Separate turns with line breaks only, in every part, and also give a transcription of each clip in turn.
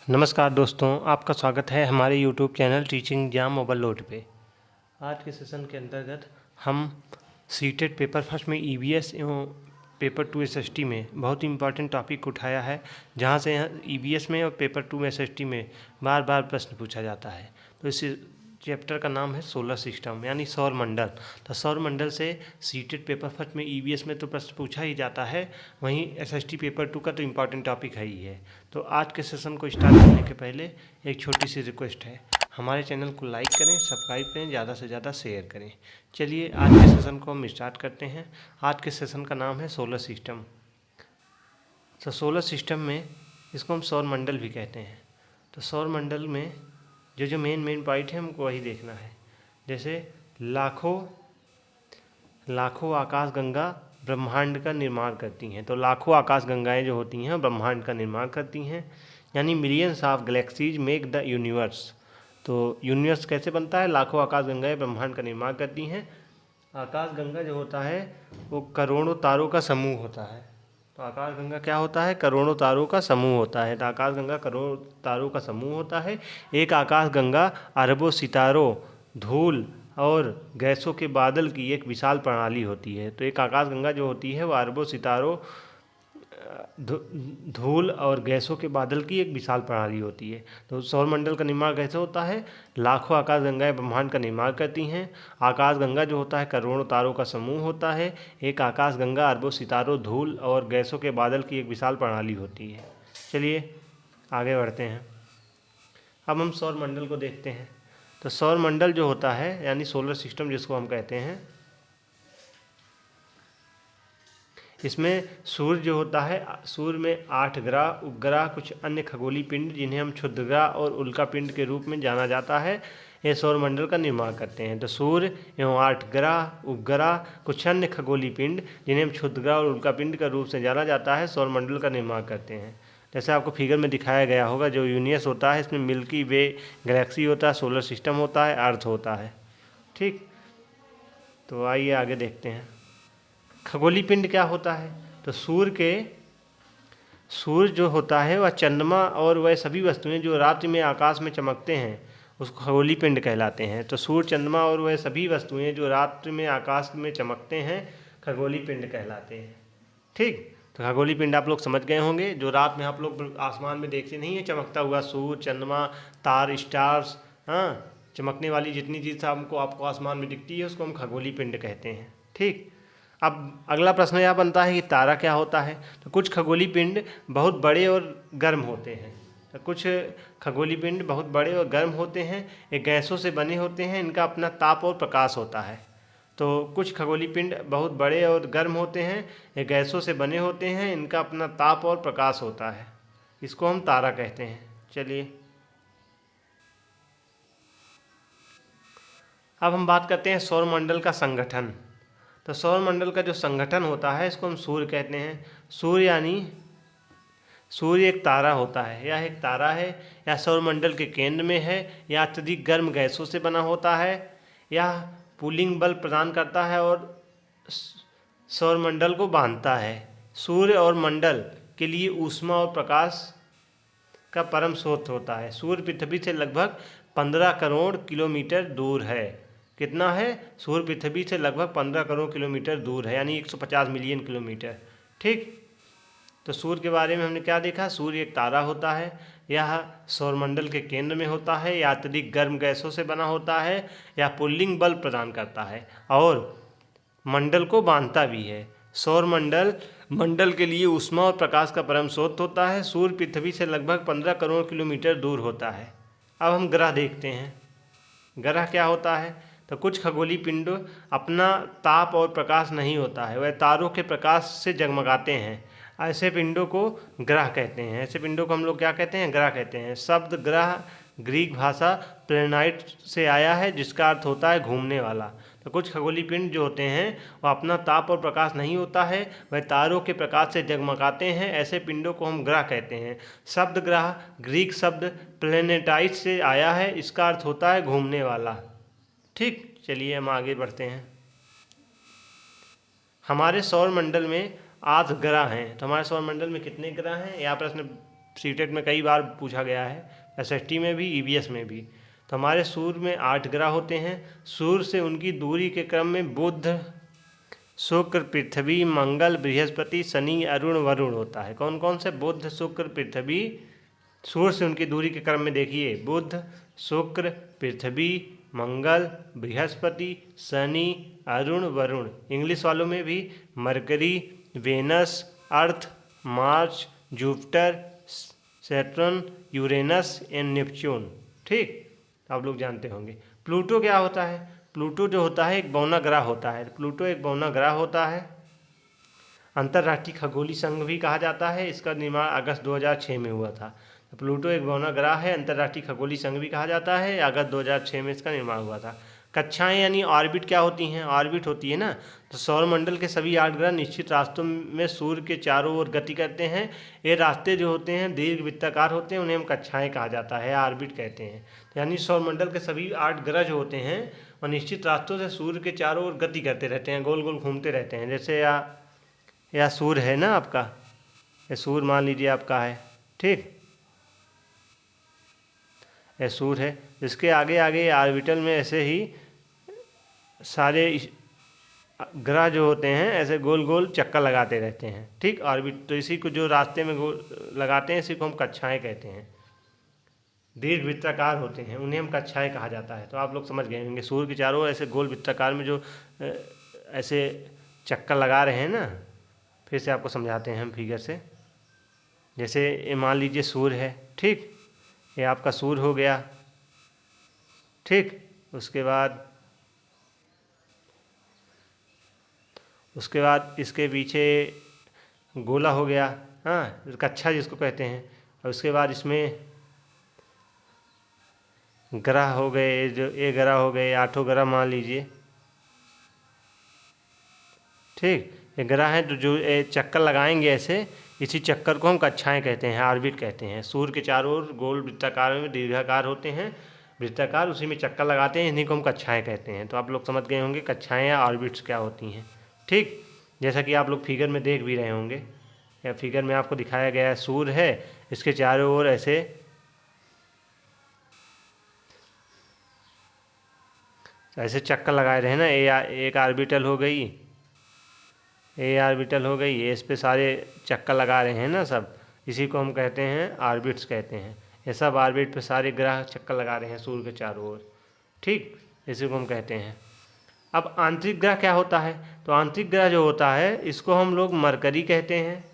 नमस्कार दोस्तों, आपका स्वागत है हमारे YouTube channel teaching exam overload पे। आज के सेशन के अंतर्गत हम सीटेट पेपर फर्स्ट में ईवीएस एवं पेपर 2 एसएसटी में बहुत ही इंपॉर्टेंट टॉपिक उठाया है, जहां से ईवीएस में और पेपर 2 में एसएसटी में बार बार प्रश्न पूछा जाता है। तो इस चैप्टर का नाम है सोलर सिस्टम यानी सौर मंडल। तो सौर मंडल से सीटेट पेपर फर्स्ट में ईवीएस में तो प्रश्न पूछा ही जाता है, वहीं एसएसटी पेपर 2 का तो इम्पॉर्टेंट टॉपिक है ही है। तो आज के सेशन को स्टार्ट करने के पहले एक छोटी सी रिक्वेस्ट है, हमारे चैनल को लाइक करें, सब्सक्राइब करें, ज़्यादा से ज़्यादा शेयर करें। चलिए आज के सेशन को हम स्टार्ट करते हैं। आज के सेशन का नाम है सोलर सिस्टम। तो सोलर सिस्टम में इसको हम सौर मंडल भी कहते हैं। तो सौर मंडल में जो मेन पॉइंट है हमको वही देखना है। जैसे लाखों आकाश गंगा ब्रह्मांड का निर्माण करती हैं। तो लाखों आकाश गंगाएं जो होती हैं ब्रह्मांड का निर्माण करती हैं, यानी millions of galaxies make the universe. तो यूनिवर्स कैसे बनता है? लाखों आकाश गंगाएं ब्रह्मांड का निर्माण करती हैं। आकाश गंगा जो होता है वो करोड़ों तारों का समूह होता है। तो आकाश गंगा क्या होता है? करोड़ों तारों का समूह होता है। तो आकाश गंगा करोड़ों तारों का समूह होता है। एक आकाश गंगा अरबों सितारों, धूल और गैसों के बादल की एक विशाल प्रणाली होती है। तो एक आकाश गंगा जो होती है वह अरबों सितारों, धूल और गैसों के बादल की एक विशाल प्रणाली होती है। तो सौरमंडल का निर्माण कैसे होता है? लाखों आकाश गंगाएं ब्रह्मांड का निर्माण करती हैं। आकाश गंगा जो होता है करोड़ों तारों का समूह होता है। एक आकाश गंगा अरबों सितारों, धूल और गैसों के बादल की एक विशाल प्रणाली होती है। चलिए आगे बढ़ते हैं। अब हम सौरमंडल को देखते हैं। तो सौरमंडल जो होता है यानी सोलर सिस्टम जिसको हम कहते हैं, इसमें सूर्य जो होता है, सूर्य में 8 ग्रह, उपग्रह, कुछ अन्य खगोलीय पिंड जिन्हें हम क्षुद्रग्रह और उल्का पिंड के रूप में जाना जाता है, ये सौरमंडल का निर्माण करते हैं। तो सूर्य एवं 8 ग्रह, उपग्रह, कुछ अन्य खगोलीय पिंड जिन्हें हम क्षुद्रग्रह और उल्का पिंड के रूप से जाना जाता है, सौरमंडल का निर्माण करते हैं। जैसे आपको फिगर में दिखाया गया होगा, जो यूनिवर्स होता है इसमें मिल्की वे गैलेक्सी होता है, सोलर सिस्टम होता है, अर्थ होता है। ठीक, तो आइए आगे देखते हैं। खगोलीय पिंड क्या होता है? तो सूर्य जो होता है वह चंद्रमा और वह सभी वस्तुएं जो रात्रि में आकाश में चमकते हैं उसको खगोलीय पिंड कहलाते हैं। तो सूर्य, चंद्रमा और वह सभी वस्तुएं जो रात्रि में आकाश में चमकते हैं खगोलीय पिंड कहलाते हैं। ठीक, तो खगोलीय पिंड आप लोग समझ गए होंगे, जो रात में आप लोग आसमान में देखते नहीं है चमकता हुआ सूर्य, चंद्रमा, तार, स्टार्स, हाँ, चमकने वाली जितनी चीज़ आपको आसमान में दिखती है उसको हम खगोलीय पिंड कहते हैं। ठीक, अब अगला प्रश्न यह बनता है कि तारा क्या होता है? तो कुछ खगोलीय पिंड बहुत बड़े और गर्म होते हैं। तो कुछ खगोलीय पिंड बहुत बड़े और गर्म होते हैं, ये गैसों से बने होते हैं, इनका अपना ताप और प्रकाश होता है। तो कुछ खगोलीय पिंड बहुत बड़े और गर्म होते हैं, ये गैसों से बने होते हैं, इनका अपना ताप और प्रकाश होता है, इसको हम तारा कहते हैं। चलिए अब हम बात करते हैं सौरमंडल का संगठन। तो सौरमंडल का जो संगठन होता है इसको हम सूर्य कहते हैं। सूर्य एक तारा होता है, यह एक तारा है, यह सौरमंडल के केंद्र में है, यह अत्यधिक गर्म गैसों से बना होता है, यह पुलिंग बल प्रदान करता है और सौरमंडल को बांधता है। सूर्य और मंडल के लिए ऊष्मा और प्रकाश का परम स्रोत होता है। सूर्य पृथ्वी से लगभग 15 करोड़ किलोमीटर दूर है। कितना है? सूर्य पृथ्वी से लगभग 15 करोड़ किलोमीटर दूर है, यानी 150 मिलियन किलोमीटर। ठीक, तो सूर्य के बारे में हमने क्या देखा? सूर्य एक तारा होता है, यह सौरमंडल के केंद्र में होता है, यह अत्यधिक गर्म गैसों से बना होता है, यह पुल्लिंग बल प्रदान करता है और मंडल को बांधता भी है। सौरमंडल मंडल के लिए ऊष्मा और प्रकाश का परम स्रोत होता है। सूर्य पृथ्वी से लगभग 15 करोड़ किलोमीटर दूर होता है। अब हम ग्रह देखते हैं। ग्रह क्या होता है? तो कुछ खगोलीय पिंड अपना ताप और प्रकाश नहीं होता है, वह तारों के प्रकाश से जगमगाते हैं, ऐसे पिंडों को ग्रह कहते हैं। ऐसे पिंडों को हम लोग क्या कहते हैं? ग्रह कहते हैं। शब्द ग्रह ग्रीक भाषा प्लेनाइट से आया है, जिसका अर्थ होता है घूमने वाला। तो कुछ खगोलीय पिंड जो होते हैं वह अपना ताप और प्रकाश नहीं होता है, वह तारों के प्रकाश से जगमगाते हैं, ऐसे पिंडों को हम ग्रह कहते हैं। शब्द ग्रह ग्रीक शब्द प्लेनेटाइट से आया है, इसका अर्थ होता है घूमने वाला। ठीक, चलिए हम आगे बढ़ते हैं। हमारे सौरमंडल में 8 ग्रह हैं। तो हमारे सौरमंडल में कितने ग्रह हैं? यह प्रश्न सीटेट में कई बार पूछा गया है, एसएसटी में भी, ईवीएस में भी। तो हमारे सूर्य में 8 ग्रह होते हैं। सूर्य से उनकी दूरी के क्रम में बुध, शुक्र, पृथ्वी, मंगल, बृहस्पति, शनि, अरुण, वरुण होता है। कौन कौन से? बुध, शुक्र, पृथ्वी। सूर्य से उनकी दूरी के क्रम में देखिए, बुध, शुक्र, पृथ्वी, मंगल, बृहस्पति, शनि, अरुण, वरुण। इंग्लिश वालों में भी Mercury, Venus, Earth, Mars, Jupiter, Saturn, Uranus and Neptune. ठीक, आप लोग जानते होंगे। प्लूटो क्या होता है? प्लूटो जो होता है एक बौना ग्रह होता है। प्लूटो एक बौना ग्रह होता है। अंतर्राष्ट्रीय खगोलीय संघ भी कहा जाता है। इसका निर्माण अगस्त 2006 में हुआ था। तो प्लूटो एक बौना ग्रह है, अंतर्राष्ट्रीय खगोलीय संघ भी कहा जाता है। अगस्त 2006 में इसका निर्माण हुआ था। कक्षाएं यानी ऑर्बिट क्या होती हैं? ऑर्बिट होती है ना, तो सौरमंडल के सभी 8 ग्रह निश्चित रास्तों में सूर्य के चारों ओर गति करते हैं। ये रास्ते जो होते हैं दीर्घ वृत्ताकार होते हैं, उन्हें हम कक्षाएं कहा जाता है, ऑर्बिट कहते हैं। तो यानी सौरमंडल के सभी 8 ग्रह जो होते हैं और निश्चित रास्तों से सूर्य के चारों ओर गति करते रहते हैं, गोल गोल घूमते रहते हैं। जैसे या सूर्य है ना आपका, ये सूर्य मान लीजिए आपका है, ठीक, ये सूर्य है। इसके आगे आगे ऑर्बिटल में ऐसे ही सारे ग्रह जो होते हैं ऐसे गोल गोल चक्कर लगाते रहते हैं, ठीक, ऑर्बिट। तो इसी को जो रास्ते में गोल लगाते हैं इसी को हम कक्षाएं कहते हैं। दीर्घ वृत्ताकार होते हैं, उन्हें हम कक्षाएं कहा जाता है। तो आप लोग समझ गए होंगे, सूर्य के चारों ओर ऐसे गोल वृत्ताकार में जो ऐसे चक्कर लगा रहे हैं ना, फिर से आपको समझाते हैं हम फिगर से। जैसे ये मान लीजिए सूर्य है, ठीक, ये आपका सूर्य हो गया, ठीक। उसके बाद इसके पीछे गोला हो गया, हाँ, कक्षा जिसको कहते हैं। और उसके बाद इसमें ग्रह हो गए, जो ये ग्रह हो गए, 8 ग्रह मान लीजिए, ठीक। ये ग्रह हैं तो जो चक्कर लगाएंगे ऐसे, इसी चक्कर को हम कक्षाएं कहते हैं, ऑर्बिट कहते हैं। सूर्य के चारों ओर गोल वृत्ताकार में दीर्घाकार होते हैं, वृत्ताकार, उसी में चक्कर लगाते हैं, इन्हीं को हम कक्षाएं कहते हैं। तो आप लोग समझ गए होंगे कक्षाएं या ऑर्बिट्स क्या होती हैं, ठीक। जैसा कि आप लोग फिगर में देख भी रहे होंगे, या फिगर में आपको दिखाया गया है, सूर्य है, इसके चारों ओर ऐसे चक्कर लगाए रहे ना। एक ऑर्बिटल हो गई, ये ऑर्बिटल हो गई, ये इस पे सारे चक्कर लगा रहे हैं ना सब, इसी को हम कहते हैं ऑर्बिट्स कहते हैं। ये सब ऑर्बिट पे सारे ग्रह चक्कर लगा रहे हैं सूर्य के चारों ओर, ठीक, इसी को हम कहते हैं। अब आंतरिक ग्रह क्या होता है? तो आंतरिक ग्रह जो होता है इसको हम लोग मरकरी कहते हैं।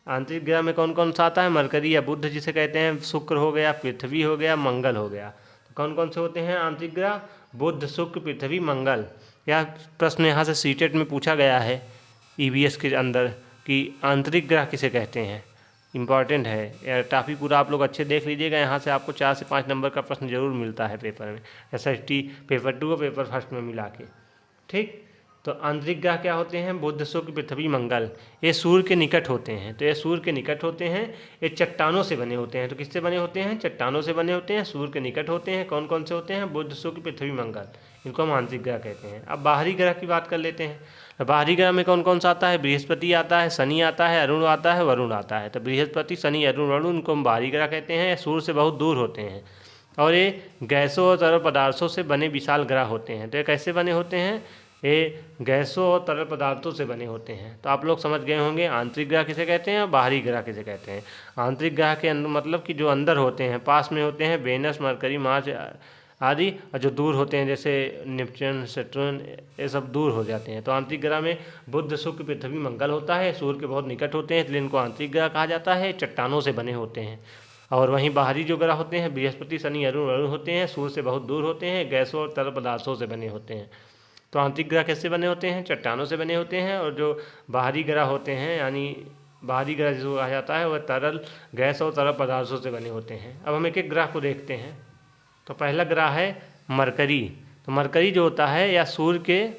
आंतरिक ग्रह में कौन कौन सा आता है? मरकरी या बुध जिसे कहते हैं, शुक्र हो गया, पृथ्वी हो गया, मंगल हो गया। तो कौन कौन से होते हैं आंतरिक ग्रह? बुध, शुक्र, पृथ्वी, मंगल। यह प्रश्न यहाँ से सीटेट में पूछा गया है ईवीएस के अंदर कि आंतरिक ग्रह किसे कहते हैं। इम्पॉर्टेंट है, यह टॉपिक पूरा आप लोग अच्छे देख लीजिएगा। यहाँ से आपको 4 से 5 नंबर का प्रश्न जरूर मिलता है पेपर में, एसएसटी पेपर 2 और पेपर फर्स्ट में मिला के, ठीक। तो आंतरिक ग्रह क्या होते हैं? बुध, शुक्र, पृथ्वी, मंगल। ये सूर्य के निकट होते हैं। तो ये सूर्य के निकट होते हैं, ये चट्टानों से बने होते हैं। तो किससे बने होते हैं? चट्टानों से बने होते हैं, सूर्य के निकट होते हैं। कौन कौन से होते हैं? बुध, शुक्र, पृथ्वी, मंगल। इनको हम आंतरिक ग्रह कहते हैं। अब बाहरी ग्रह की बात कर लेते हैं। बाहरी ग्रह में कौन कौन सा आता है? बृहस्पति आता है, शनि आता है, अरुण आता है, वरुण आता है। तो बृहस्पति, शनि, अरुण, वरुण, इनको हम बाहरी ग्रह कहते हैं। सूर्य से बहुत दूर होते हैं और ये गैसों और तरल पदार्थों से बने विशाल ग्रह होते हैं। तो ये कैसे बने होते हैं? ये गैसों और तरल पदार्थों से बने होते हैं। तो आप लोग समझ गए होंगे आंतरिक ग्रह किसे कहते हैं और बाहरी ग्रह किसे कहते हैं। आंतरिक ग्रह के अंदर मतलब कि जो अंदर होते हैं, पास में होते हैं, वेनस, मरकरी, मार्स आदि, और जो दूर होते हैं जैसे नेपच्यून, सैटर्न, ये सब दूर हो जाते हैं। तो आंतरिक ग्रह में बुध, शुक्र, पृथ्वी, मंगल होता है। सूर्य के बहुत निकट होते हैं, इसलिए इनको आंतरिक ग्रह कहा जाता है। चट्टानों से बने होते हैं। और वहीं बाहरी जो ग्रह होते हैं बृहस्पति, शनि, अरुण, वरुण होते हैं, सूर्य से बहुत दूर होते हैं, गैसों और तरल पदार्थों से बने होते हैं। तो आंतरिक ग्रह कैसे बने होते हैं? चट्टानों से बने होते हैं। और जो बाहरी ग्रह होते हैं यानी बाहरी ग्रह जिसको कहा जाता है वह तरल, गैस और तरल पदार्थों से बने होते हैं। अब हम एक एक ग्रह को देखते हैं। तो पहला ग्रह है मरकरी। तो मरकरी जो होता है या सूर्य के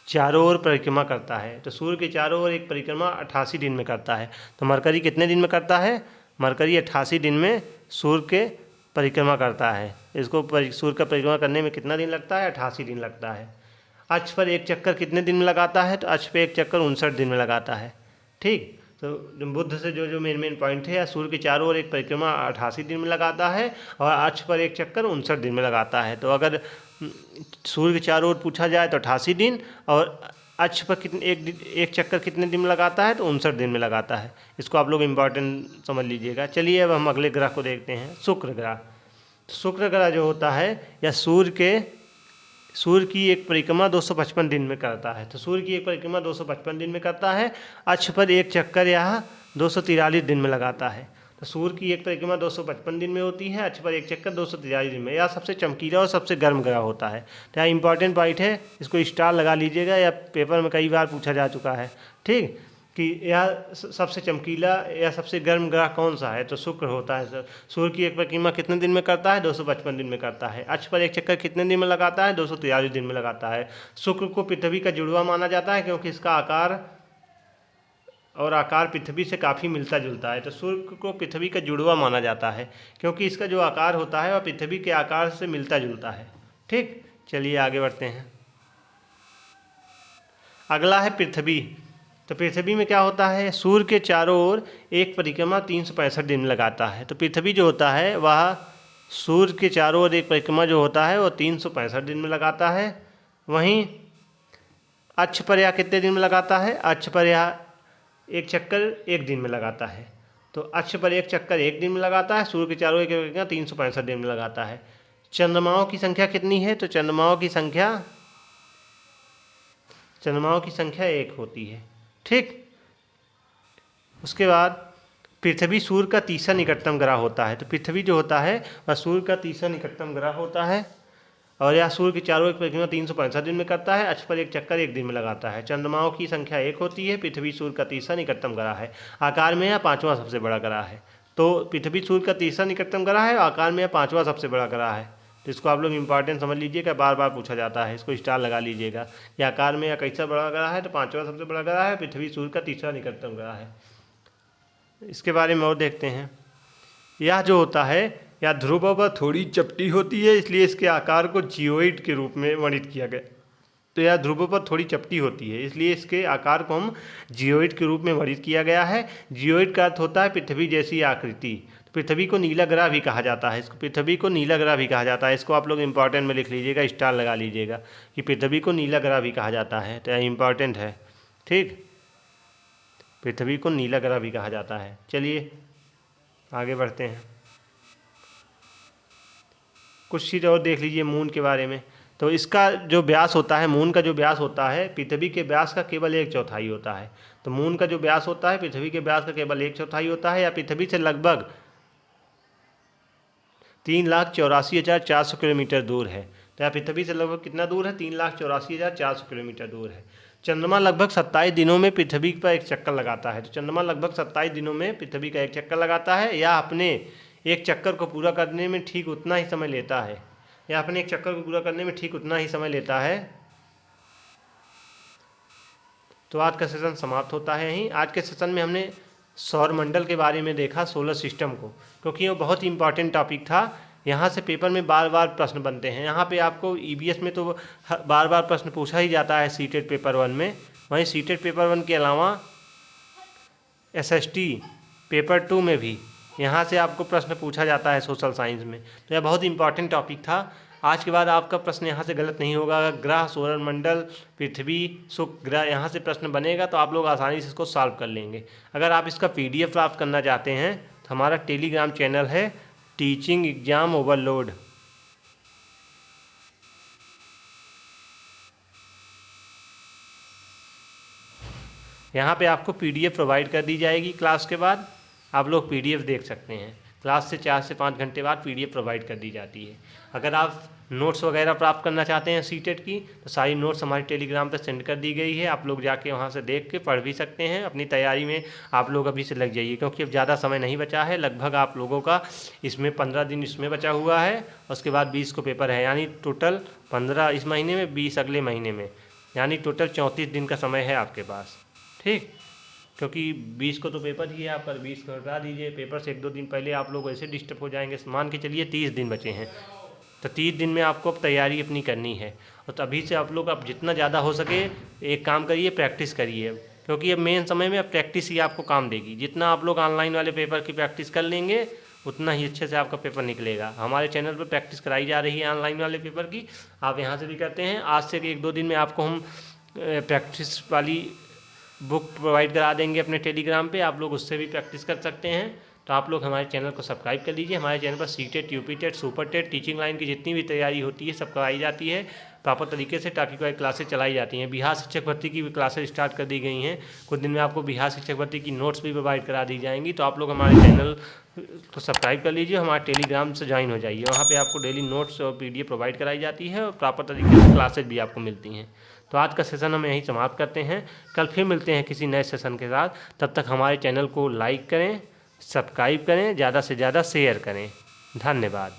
चारों ओर परिक्रमा करता है। तो सूर्य के चारों ओर एक परिक्रमा 88 दिन में करता है। तो मरकरी कितने दिन में करता है? मरकरी 88 दिन में सूर्य के परिक्रमा करता है। इसको सूर्य का परिक्रमा करने में कितना दिन लगता है? 88 दिन लगता है। अक्ष पर एक चक्कर कितने दिन में लगाता है? तो अक्ष पर एक चक्कर 59 दिन में लगाता है, ठीक। तो बुध से जो मेन पॉइंट है, या सूर्य के चारों ओर एक परिक्रमा 88 दिन में लगाता है और अक्ष पर एक चक्कर 59 दिन में लगाता है। तो अगर सूर्य के चारों ओर पूछा जाए तो 88 दिन, और अक्ष पर कितने एक चक्कर कितने दिन में लगाता है, तो 59 दिन में लगाता है। इसको आप लोग इम्पॉर्टेंट समझ लीजिएगा। चलिए अब हम अगले ग्रह को देखते हैं, शुक्र ग्रह। शुक्र ग्रह जो होता है, या सूर्य की एक परिक्रमा 255 दिन में करता है। तो सूर्य की एक परिक्रमा 255 दिन में करता है, अक्ष पर एक चक्कर यह 243 दिन में लगाता है। तो सूर्य की एक परिक्रमा 255 दिन में होती है, अक्ष पर एक चक्कर 243 दिन में। यह सबसे चमकीला और सबसे गर्म ग्रह होता है। तो यह इंपॉर्टेंट पॉइंट है, इसको स्टार लगा लीजिएगा, या पेपर में कई बार पूछा जा चुका है, ठीक, कि यह सबसे चमकीला या सबसे गर्म ग्रह कौन सा है, तो शुक्र होता है। सूर्य की एक परिक्रमा कितने दिन में करता है, 255 दिन में करता है। अक्ष पर एक चक्कर कितने दिन में लगाता है, 243 दिन में लगाता है। शुक्र को पृथ्वी का जुड़वा माना जाता है, क्योंकि इसका आकार पृथ्वी से काफ़ी मिलता जुलता है। तो सूर्य को पृथ्वी का जुड़वा माना जाता है, क्योंकि इसका जो आकार होता है वह पृथ्वी के आकार से मिलता जुलता है, ठीक। चलिए आगे बढ़ते हैं। अगला है पृथ्वी। तो पृथ्वी में क्या होता है, सूर्य के चारों ओर एक परिक्रमा 365 दिन में लगाता है। तो पृथ्वी जो होता है वह सूर्य के चारों ओर एक परिक्रमा जो होता है वह 365 दिन में लगाता है। वहीं अक्ष पर यह कितने दिन में लगाता है, अक्ष पर यह एक चक्कर एक दिन में लगाता है। तो अक्ष पर एक चक्कर एक दिन में लगाता है, सूर्य के चारों ओर एक परिक्रमा 365 दिन में लगाता है। चंद्रमाओं की संख्या कितनी है, तो चंद्रमाओं की संख्या एक होती है, ठीक। उसके बाद पृथ्वी सूर्य का तीसरा निकटतम ग्रह होता है। तो पृथ्वी जो होता है वह सूर्य का तीसरा निकटतम ग्रह होता है, और यह सूर्य के चारों ओर एक परिक्रमा 365 दिन में करता है, अक्ष पर एक चक्कर एक दिन में लगाता है। चंद्रमाओं की संख्या एक होती है। पृथ्वी सूर्य का तीसरा निकटतम ग्रह है, आकार में यह 5वां सबसे बड़ा ग्रह है। तो पृथ्वी सूर्य का तीसरा निकटतम ग्रह है, आकार में यह 5वां सबसे बड़ा ग्रह है। तो इसको आप लोग इंपॉर्टेंट समझ लीजिएगा, बार बार पूछा जाता है, इसको स्टार लगा लीजिएगा। यह आकार में यह कैसा बड़ा ग्रह है, तो 5वां सबसे बड़ा ग्रह है, पृथ्वी सूर्य का तीसरा निकटतम ग्रह है। इसके बारे में और देखते हैं। यह जो होता है, यह ध्रुव पर थोड़ी चपटी होती है, इसलिए इसके आकार को जियोइड के रूप में वर्णित किया गया। तो यह ध्रुव पर थोड़ी चपटी होती है, इसलिए इसके आकार को हम जियोइड के रूप में वर्णित किया गया है। जियोइड का अर्थ होता है पृथ्वी जैसी आकृति। पृथ्वी को नीला ग्रह भी कहा जाता है, इसको पृथ्वी को नीला ग्रह भी कहा जाता है। इसको आप लोग इंपॉर्टेंट में लिख लीजिएगा, स्टार लगा लीजिएगा कि पृथ्वी को नीला ग्रह भी कहा जाता है। तो यह इंपॉर्टेंट है, ठीक, पृथ्वी को नीला ग्रह भी कहा जाता है। चलिए आगे बढ़ते हैं, कुछ चीज़ और देख लीजिए मून के बारे में। तो इसका जो व्यास होता है, मून का जो व्यास होता है पृथ्वी के व्यास का केवल 1/4 होता है। तो मून का जो व्यास होता है पृथ्वी के व्यास का केवल 1/4 होता है, या पृथ्वी से लगभग 3,84,400 किलोमीटर दूर है। तो यह पृथ्वी से लगभग कितना दूर है, 3,84,400 किलोमीटर दूर है। चंद्रमा लगभग 27 दिनों में पृथ्वी पर एक चक्कर लगाता है। तो चंद्रमा लगभग 27 दिनों में पृथ्वी का एक चक्कर लगाता है, या अपने एक चक्कर को पूरा करने में ठीक उतना ही समय लेता है, या अपने एक चक्कर को पूरा करने में ठीक उतना ही समय लेता है। तो आज का सेशन समाप्त होता है यहीं। आज के सेशन में हमने सौरमंडल के बारे में देखा, सोलर सिस्टम को, क्योंकि वो बहुत ही इंपॉर्टेंट टॉपिक था। यहाँ से पेपर में बार बार प्रश्न बनते हैं। यहाँ पे आपको ईवीएस में तो बार बार प्रश्न पूछा ही जाता है सीटेट पेपर 1 में, वहीं सीटेट पेपर 1 के अलावा एसएसटी पेपर 2 में भी यहाँ से आपको प्रश्न पूछा जाता है सोशल साइंस में। तो यह बहुत इंपॉर्टेंट टॉपिक था। आज के बाद आपका प्रश्न यहाँ से गलत नहीं होगा। अगर ग्रह, सौरमंडल, पृथ्वी, शुक्र ग्रह यहाँ से प्रश्न बनेगा तो आप लोग आसानी से इसको सॉल्व कर लेंगे। अगर आप इसका PDF प्राप्त करना चाहते हैं तो हमारा टेलीग्राम चैनल है टीचिंग एग्जाम ओवरलोड। यहाँ पे आपको PDF प्रोवाइड कर दी जाएगी। क्लास के बाद आप लोग PDF देख सकते हैं। क्लास से 4 से 5 घंटे बाद PDF प्रोवाइड कर दी जाती है। अगर आप नोट्स वगैरह प्राप्त करना चाहते हैं सीटेट की, तो सारी नोट्स हमारे टेलीग्राम पर सेंड कर दी गई है। आप लोग जाके वहाँ से देख के पढ़ भी सकते हैं। अपनी तैयारी में आप लोग अभी से लग जाइए, क्योंकि अब ज़्यादा समय नहीं बचा है। लगभग आप लोगों का इसमें 15 दिन इसमें बचा हुआ है, उसके बाद 20 को पेपर है, यानी टोटल 15 इस महीने में, 20 अगले महीने में, यानी टोटल 34 दिन का समय है आपके पास, ठीक। क्योंकि 20 को तो पेपर ही है आप, पर 20 को हटा दीजिए। पेपर से 1-2 दिन पहले आप लोग ऐसे डिस्टर्ब हो जाएंगे। मान के चलिए 30 दिन बचे हैं, तो 30 दिन में आपको अब तैयारी अपनी करनी है। और तभी से आप लोग अब जितना ज़्यादा हो सके एक काम करिए, प्रैक्टिस करिए, क्योंकि अब मेन समय में अब प्रैक्टिस ही आपको काम देगी। जितना आप लोग ऑनलाइन वाले पेपर की प्रैक्टिस कर लेंगे उतना ही अच्छे से आपका पेपर निकलेगा। हमारे चैनल पर प्रैक्टिस कराई जा रही है ऑनलाइन वाले पेपर की, आप यहाँ से भी करते हैं। आज से 1-2 दिन में आपको हम प्रैक्टिस वाली बुक प्रोवाइड करा देंगे अपने टेलीग्राम पे, आप लोग उससे भी प्रैक्टिस कर सकते हैं। तो आप लोग हमारे चैनल को सब्सक्राइब कर लीजिए। हमारे चैनल पर CTET, UPTET, super TET, teaching line की जितनी भी तैयारी होती है सब कराई जाती है प्रॉपर तरीके से। टॉपिक वाइज क्लासेस चलाई जाती हैं। बिहार शिक्षक भर्ती की भी क्लासेस स्टार्ट कर दी गई हैं। कुछ दिन में आपको बिहार शिक्षक भर्ती की नोट्स भी प्रोवाइड करा दी जाएंगी। तो आप लोग हमारे चैनल को सब्सक्राइब कर लीजिए, हमारे टेलीग्राम से ज्वाइन हो जाइए। वहाँ पे आपको डेली नोट्स और PDF प्रोवाइड कराई जाती है और प्रॉपर तरीके से क्लासेज भी आपको मिलती हैं। तो आज का सेशन हम यहीं समाप्त करते हैं। कल फिर मिलते हैं किसी नए सेशन के साथ। तब तक हमारे चैनल को लाइक करें, सब्सक्राइब करें, ज़्यादा से ज़्यादा शेयर करें। धन्यवाद।